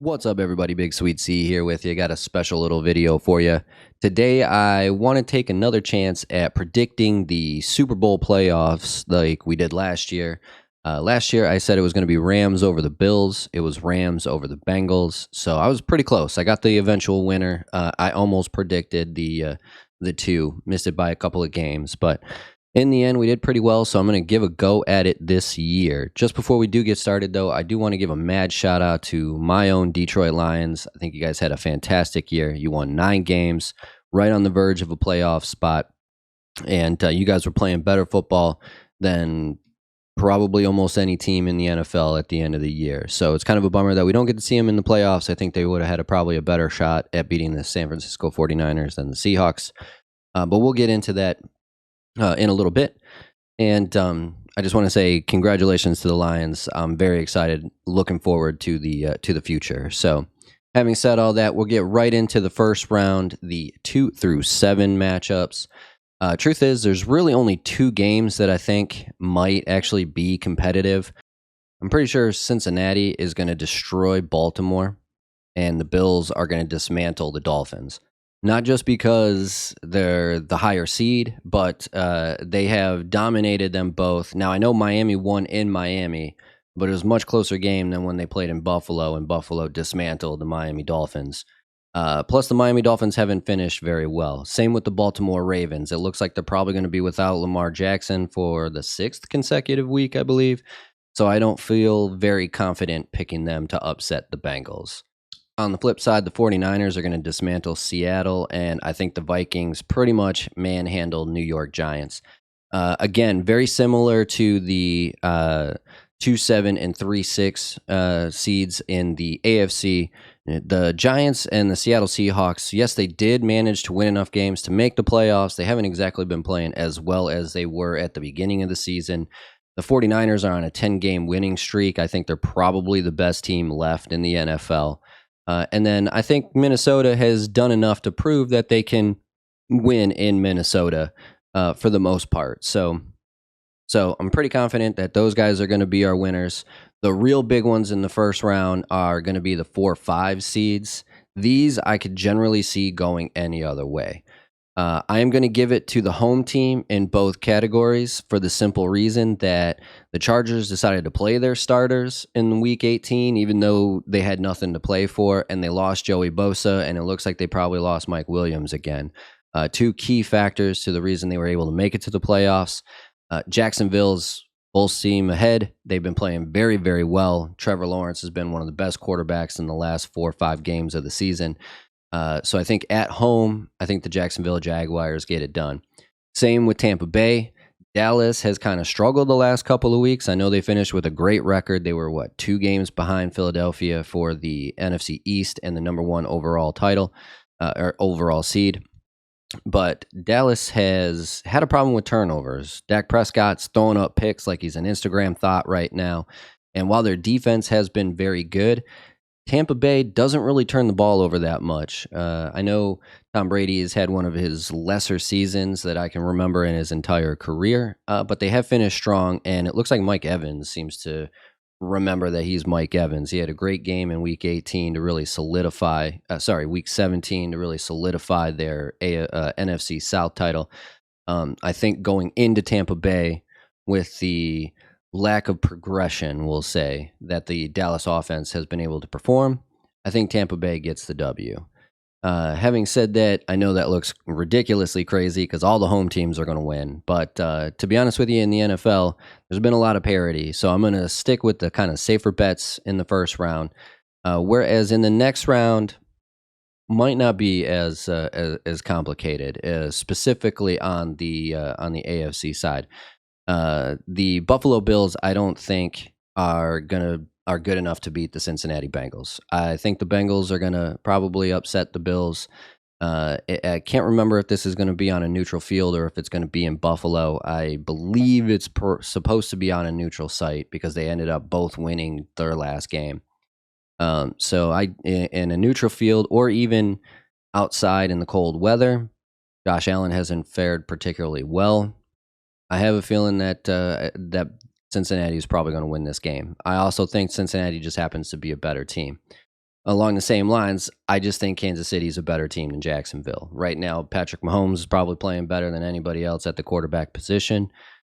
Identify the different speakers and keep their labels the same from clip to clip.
Speaker 1: What's up, everybody? BigSweetC here with you. Got a special little video for you. Today, I want to take another chance at predicting the Super Bowl playoffs like we did last year. Last year, I said it was going to be Rams over the Bills. It was Rams over the Bengals. So I was pretty close. I got the eventual winner. I almost predicted the two, missed it by a couple of games, but in the end, we did pretty well, so I'm going to give a go at it this year. Just before we do get started, though, I do want to give a mad shout-out to my own Detroit Lions. I think you guys had a fantastic year. You won 9 games, right on the verge of a playoff spot, and you guys were playing better football than probably almost any team in the NFL at the end of the year. So it's kind of a bummer that we don't get to see them in the playoffs. I think they would have had probably a better shot at beating the San Francisco 49ers than the Seahawks, but we'll get into that in a little bit. And I just want to say congratulations to the Lions. I'm very excited, looking forward to the future. So having said all that, we'll get right into the first round, the 2 through 7 matchups. Truth is, there's really only 2 games that I think might actually be competitive. I'm pretty sure Cincinnati is going to destroy Baltimore, and the Bills are going to dismantle the Dolphins. Not just because they're the higher seed, but they have dominated them both. Now, I know Miami won in Miami, but it was a much closer game than when they played in Buffalo, and Buffalo dismantled the Miami Dolphins. Plus, the Miami Dolphins haven't finished very well. Same with the Baltimore Ravens. It looks like they're probably going to be without Lamar Jackson for the 6th consecutive week, I believe. So I don't feel very confident picking them to upset the Bengals. On the flip side, the 49ers are going to dismantle Seattle, and I think the Vikings pretty much manhandle New York Giants. Again, very similar to the 2-7 and 3-6 seeds in the AFC. The Giants and the Seattle Seahawks, yes, they did manage to win enough games to make the playoffs. They haven't exactly been playing as well as they were at the beginning of the season. The 49ers are on a 10-game winning streak. I think they're probably the best team left in the NFL. And then I think Minnesota has done enough to prove that they can win in Minnesota for the most part. So I'm pretty confident that those guys are going to be our winners. The real big ones in the first round are going to be the 4-5 seeds. These I could generally see going any other way. I am going to give it to the home team in both categories for the simple reason that the Chargers decided to play their starters in week 18, even though they had nothing to play for, and they lost Joey Bosa, and it looks like they probably lost Mike Williams again. 2 key factors to the reason they were able to make it to the playoffs. Jacksonville's full steam ahead. They've been playing very, very well. Trevor Lawrence has been one of the best quarterbacks in the last 4 or 5 games of the season. So I think at home, I think the Jacksonville Jaguars get it done. Same with Tampa Bay. Dallas has kind of struggled the last couple of weeks. I know they finished with a great record. They were, 2 games behind Philadelphia for the NFC East and the number 1 overall title, or overall seed. But Dallas has had a problem with turnovers. Dak Prescott's throwing up picks like he's an Instagram thought right now. And while their defense has been very good, Tampa Bay doesn't really turn the ball over that much. I know Tom Brady has had one of his lesser seasons that I can remember in his entire career, but they have finished strong, and it looks like Mike Evans seems to remember that he's Mike Evans. He had a great game in Week 18 to really solidify, Week 17 to really solidify their NFC South title. I think going into Tampa Bay with the lack of progression, we'll say, that the Dallas offense has been able to perform, I think Tampa Bay gets the W. Having said that, I know that looks ridiculously crazy because all the home teams are going to win. But to be honest with you, in the NFL, there's been a lot of parity. So I'm going to stick with the kind of safer bets in the first round. Whereas in the next round, might not be as complicated, specifically on the AFC side. The Buffalo Bills, I don't think are good enough to beat the Cincinnati Bengals. I think the Bengals are gonna probably upset the Bills. I can't remember if this is going to be on a neutral field or if it's going to be in Buffalo. I believe it's supposed to be on a neutral site because they ended up both winning their last game. So in a neutral field or even outside in the cold weather, Josh Allen hasn't fared particularly well. I have a feeling that Cincinnati is probably going to win this game. I also think Cincinnati just happens to be a better team. along the same lines, I just think Kansas City is a better team than Jacksonville. Right now, Patrick Mahomes is probably playing better than anybody else at the quarterback position.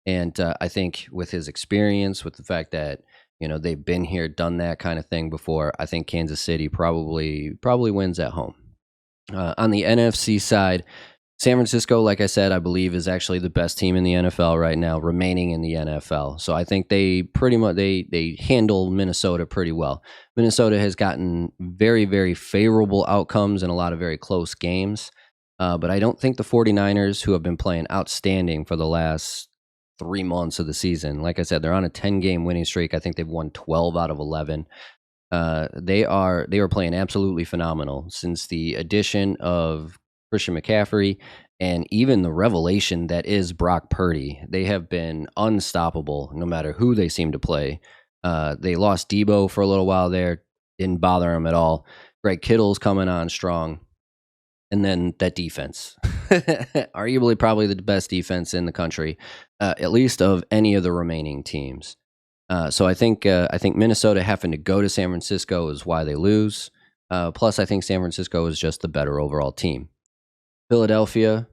Speaker 1: And I think with his experience, with the fact that they've been here, done that kind of thing before, I think Kansas City probably wins at home. On the NFC side, San Francisco, like I said, I believe is actually the best team in the NFL right now, remaining in the NFL. So I think they pretty much they handle Minnesota pretty well. Minnesota has gotten very, very favorable outcomes in a lot of very close games. But I don't think the 49ers, who have been playing outstanding for the last 3 months of the season, like I said, they're on a 10-game winning streak. I think they've won 12 out of 11. They were playing absolutely phenomenal since the addition of Christian McCaffrey and even the revelation that is Brock Purdy. They have been unstoppable no matter who they seem to play. They lost Debo for a little while there, didn't bother him at all. Greg Kittle's coming on strong. And then that defense, arguably probably the best defense in the country, at least of any of the remaining teams. So I think Minnesota having to go to San Francisco is why they lose. Plus, I think San Francisco is just the better overall team. Philadelphia,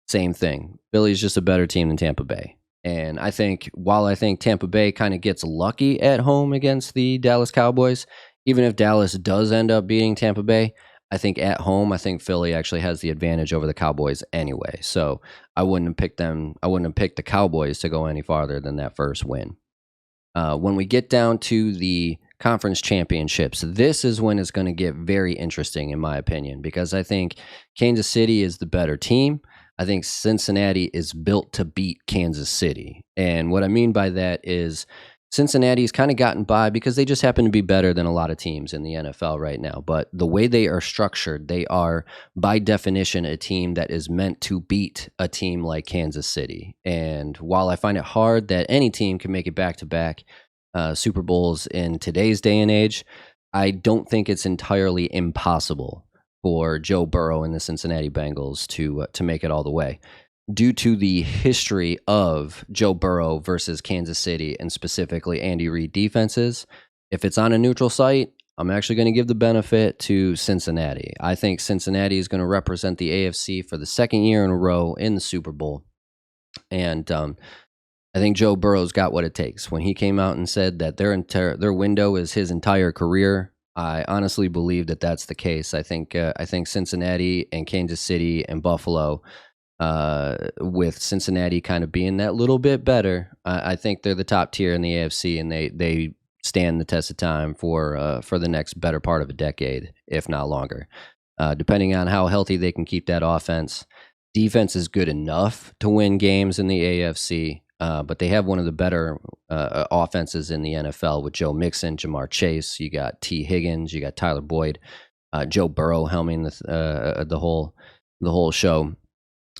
Speaker 1: same thing. Philly's just a better team than Tampa Bay. And I think while I think Tampa Bay kind of gets lucky at home against the Dallas Cowboys, even if Dallas does end up beating Tampa Bay, I think at home, I think Philly actually has the advantage over the Cowboys anyway. So I wouldn't have picked them. I wouldn't have picked the Cowboys to go any farther than that first win. When we get down to the conference championships, this is when it's going to get very interesting, in my opinion, because I think Kansas City is the better team. I think Cincinnati is built to beat Kansas City. And what I mean by that is Cincinnati's kind of gotten by because they just happen to be better than a lot of teams in the NFL right now. But the way they are structured, they are by definition a team that is meant to beat a team like Kansas City. And while I find it hard that any team can make it back-to-back Super Bowls in today's day and age, I don't think it's entirely impossible for Joe Burrow and the Cincinnati Bengals to make it all the way, due to the history of Joe Burrow versus Kansas City and specifically Andy Reid defenses. If it's on a neutral site, I'm actually going to give the benefit to Cincinnati. I think Cincinnati is going to represent the AFC for the second year in a row in the Super Bowl. And I think Joe Burrow's got what it takes. When he came out and said that their window is his entire career, I honestly believe that that's the case. I think Cincinnati and Kansas City and Buffalo, with Cincinnati kind of being that little bit better, I think they're the top tier in the AFC, and they stand the test of time for the next better part of a decade, if not longer, depending on how healthy they can keep that offense. Defense is good enough to win games in the AFC, but they have one of the better offenses in the NFL with Joe Mixon, Jamar Chase. You got T. Higgins, you got Tyler Boyd, Joe Burrow helming the whole show.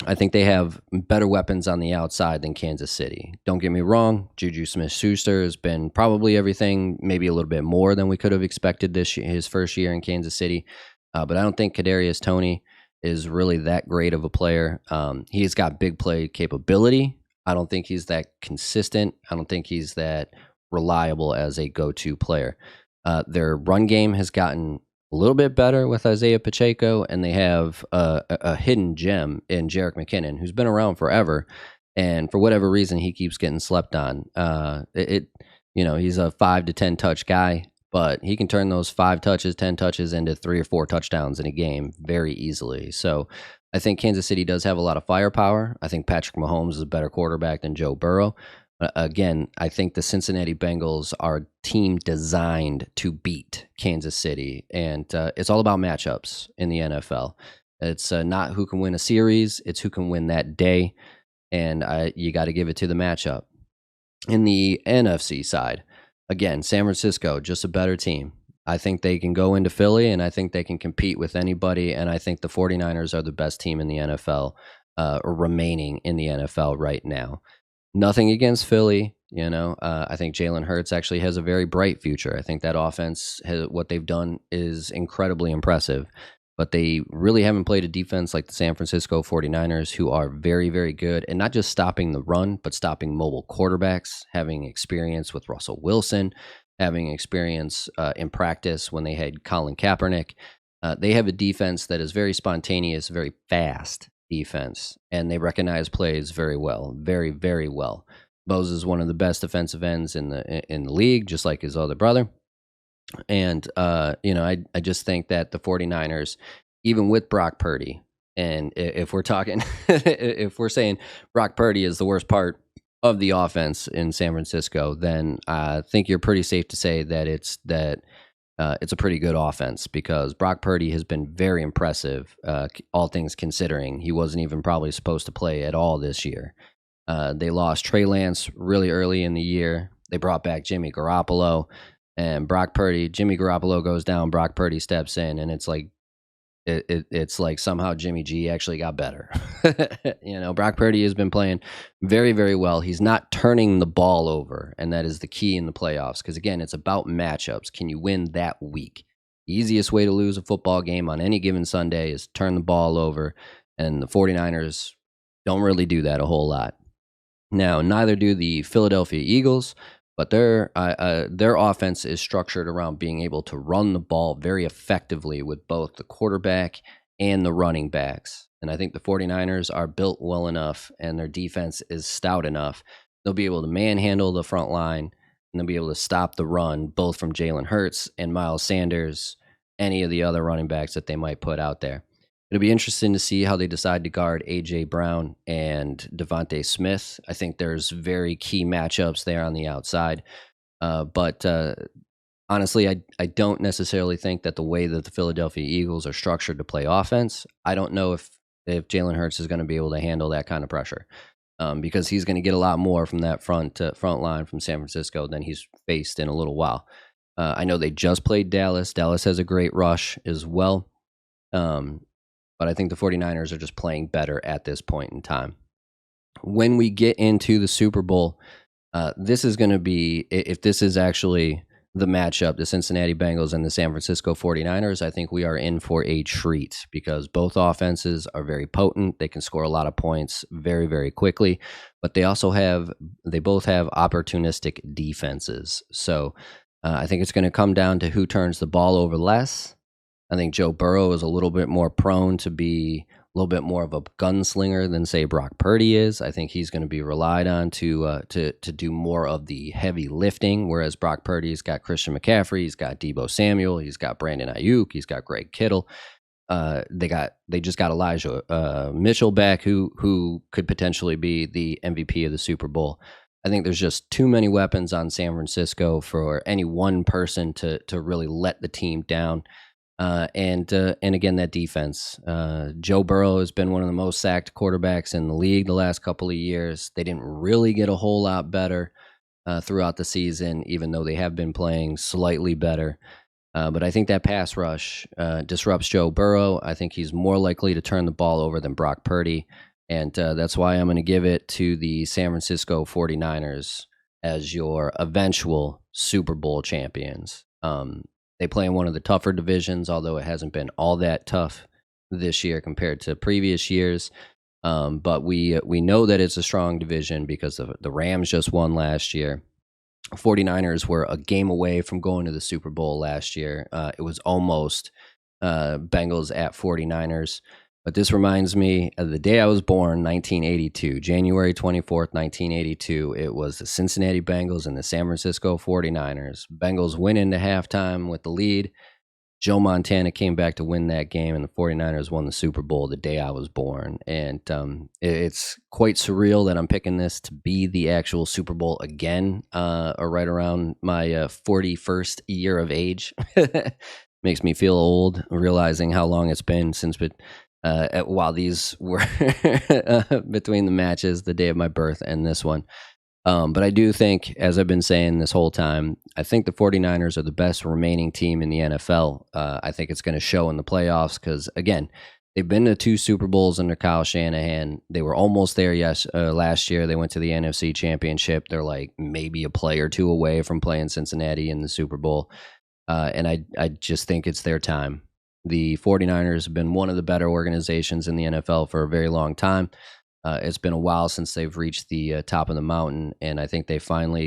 Speaker 1: I think they have better weapons on the outside than Kansas City. Don't get me wrong, Juju Smith-Schuster has been probably everything, maybe a little bit more than we could have expected his first year in Kansas City. But I don't think Kadarius Toney is really that great of a player. He's got big play capability. I don't think he's that consistent. I don't think he's that reliable as a go-to player. Their run game has gotten a little bit better with Isaiah Pacheco, and they have a hidden gem in Jerick McKinnon, who's been around forever, and for whatever reason, he keeps getting slept on. He's a 5 to 10 touch guy, but he can turn those 5 touches, 10 touches into 3 or 4 touchdowns in a game very easily. So I think Kansas City does have a lot of firepower. I think Patrick Mahomes is a better quarterback than Joe Burrow. Again, I think the Cincinnati Bengals are a team designed to beat Kansas City, and it's all about matchups in the NFL. It's not who can win a series, it's who can win that day, and you got to give it to the matchup. In the NFC side, again, San Francisco, just a better team. I think they can go into Philly, and I think they can compete with anybody, and I think the 49ers are the best team in the NFL, remaining in the NFL right now. Nothing against Philly, I think Jalen Hurts actually has a very bright future. I think that offense, what they've done is incredibly impressive, but they really haven't played a defense like the San Francisco 49ers, who are very, very good, and not just stopping the run, but stopping mobile quarterbacks, having experience with Russell Wilson. having experience in practice when they had Colin Kaepernick. They have a defense that is very spontaneous, very fast defense, and they recognize plays very well, very, very well. Bose is one of the best defensive ends in the league, just like his other brother. And, I just think that the 49ers, even with Brock Purdy, and if we're talking, if we're saying Brock Purdy is the worst part of the offense in San Francisco, then I think you're pretty safe to say that it's a pretty good offense because Brock Purdy has been very impressive, all things considering. He wasn't even probably supposed to play at all this year. They lost Trey Lance really early in the year. They brought back Jimmy Garoppolo. And Jimmy Garoppolo goes down, Brock Purdy steps in, and it's like it's like somehow Jimmy G actually got better. Brock Purdy has been playing very, very well. He's not turning the ball over, and that is the key in the playoffs. Because again, it's about matchups. Can you win that week? The easiest way to lose a football game on any given Sunday is turn the ball over, and the 49ers don't really do that a whole lot. Now, neither do the Philadelphia Eagles. But their offense is structured around being able to run the ball very effectively with both the quarterback and the running backs. And I think the 49ers are built well enough and their defense is stout enough. They'll be able to manhandle the front line and they'll be able to stop the run both from Jalen Hurts and Miles Sanders, any of the other running backs that they might put out there. It'll be interesting to see how they decide to guard A.J. Brown and Devontae Smith. I think there's very key matchups there on the outside. But honestly, I don't necessarily think that the way that the Philadelphia Eagles are structured to play offense, I don't know if Jalen Hurts is going to be able to handle that kind of pressure because he's going to get a lot more from that front line from San Francisco than he's faced in a little while. I know they just played Dallas. Dallas has a great rush as well. But I think the 49ers are just playing better at this point in time. When we get into the Super Bowl, this is going to be, if this is actually the matchup, the Cincinnati Bengals and the San Francisco 49ers, I think we are in for a treat because both offenses are very potent. They can score a lot of points very, very quickly, but they both have opportunistic defenses. So I think it's going to come down to who turns the ball over less. I think Joe Burrow is a little bit more prone to be a little bit more of a gunslinger than, say, Brock Purdy is. I think he's going to be relied on to do more of the heavy lifting, whereas Brock Purdy's got Christian McCaffrey, he's got Deebo Samuel, he's got Brandon Ayuk, he's got Greg Kittle. They just got Elijah Mitchell back, who could potentially be the MVP of the Super Bowl. I think there's just too many weapons on San Francisco for any one person to really let the team down. And again, that defense. Joe Burrow has been one of the most sacked quarterbacks in the league the last couple of years. They didn't really get a whole lot better throughout the season, even though they have been playing slightly better. But I think that pass rush disrupts Joe Burrow. I think he's more likely to turn the ball over than Brock Purdy. And that's why I'm going to give it to the San Francisco 49ers as your eventual Super Bowl champions. They play in one of the tougher divisions, although it hasn't been all that tough this year compared to previous years. But we know that it's a strong division because the Rams just won last year. 49ers were a game away from going to the Super Bowl last year. It was almost Bengals at 49ers. But this reminds me of the day I was born, 1982, January 24th, 1982. It was the Cincinnati Bengals and the San Francisco 49ers. Bengals went into halftime with the lead. Joe Montana came back to win that game, and the 49ers won the Super Bowl the day I was born. And it's quite surreal that I'm picking this to be the actual Super Bowl again, or right around my 41st year of age. Makes me feel old, realizing how long it's been since while these were between the matches, the day of my birth and this one. But I do think, as I've been saying this whole time, I think the 49ers are the best remaining team in the NFL. I think it's going to show in the playoffs because, again, they've been to 2 Super Bowls under Kyle Shanahan. They were almost there last year. They went to the NFC Championship. They're like maybe a play or two away from playing Cincinnati in the Super Bowl. And I just think it's their time. The 49ers have been one of the better organizations in the NFL for a very long time. It's been a while since they've reached the top of the mountain, and I think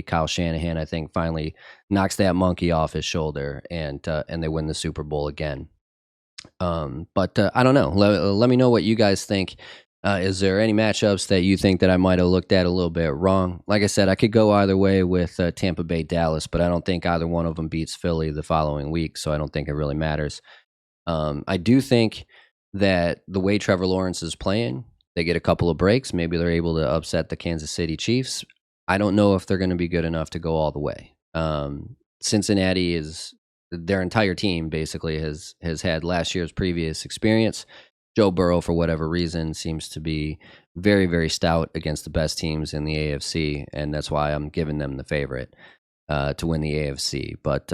Speaker 1: Kyle Shanahan, I think, finally knocks that monkey off his shoulder, and they win the Super Bowl again. But I don't know. Let me know what you guys think. Is there any matchups that you think that I might have looked at a little bit wrong? Like I said, I could go either way with Tampa Bay Dallas, but I don't think either one of them beats Philly the following week, so I don't think it really matters. I do think that the way Trevor Lawrence is playing, they get a couple of breaks. Maybe they're able to upset the Kansas City Chiefs. I don't know if they're going to be good enough to go all the way. Cincinnati is their entire team basically has had last year's previous experience. Joe Burrow, for whatever reason, seems to be very, very stout against the best teams in the AFC, and that's why I'm giving them the favorite to win the AFC. But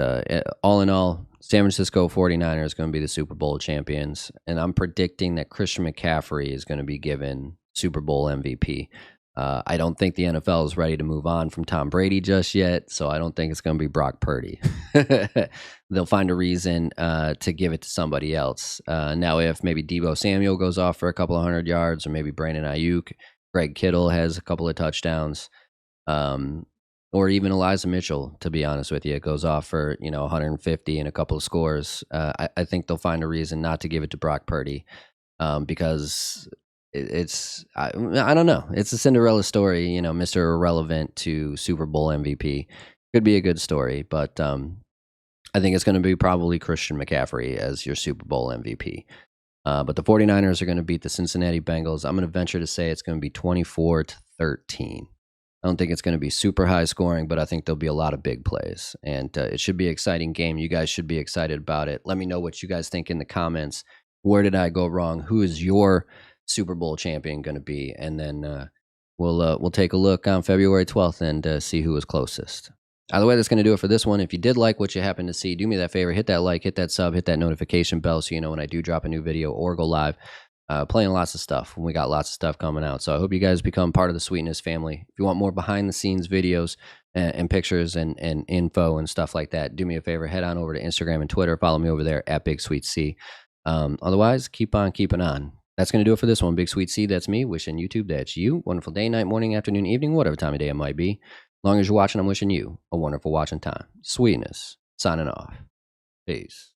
Speaker 1: all in all, San Francisco 49ers is going to be the Super Bowl champions, and I'm predicting that Christian McCaffrey is going to be given Super Bowl MVP. I don't think the NFL is ready to move on from Tom Brady just yet, so I don't think it's going to be Brock Purdy. They'll find a reason to give it to somebody else. Now, if maybe Deebo Samuel goes off for a couple of 100 yards, or maybe Brandon Ayuk, Greg Kittle has a couple of touchdowns, or even Elijah Mitchell, to be honest with you, goes off for 150 and a couple of scores, I think they'll find a reason not to give it to Brock Purdy because I don't know. It's a Cinderella story, Mr. Irrelevant to Super Bowl MVP. Could be a good story, but I think it's going to be probably Christian McCaffrey as your Super Bowl MVP. But the 49ers are going to beat the Cincinnati Bengals. I'm going to venture to say it's going to be 24-13. I don't think it's going to be super high scoring, but I think there'll be a lot of big plays. And it should be an exciting game. You guys should be excited about it. Let me know what you guys think in the comments. Where did I go wrong? Who is your Super Bowl champion going to be? And then we'll take a look on February 12th and see who was closest. Either way, that's going to do it for this one. If you did like what you happen to see, do me that favor. Hit that like, hit that sub, hit that notification bell so you know when I do drop a new video or go live. Playing lots of stuff. We got lots of stuff coming out. So I hope you guys become part of the Sweetness family. If you want more behind-the-scenes videos and pictures and info and stuff like that, do me a favor. Head on over to Instagram and Twitter. Follow me over there at BigSweetC. Otherwise, keep on keeping on. That's going to do it for this one. BigSweetC, that's me. Wishing YouTube, that's you. Wonderful day, night, morning, afternoon, evening, whatever time of day it might be. As long as you're watching, I'm wishing you a wonderful watching time. Sweetness, signing off. Peace.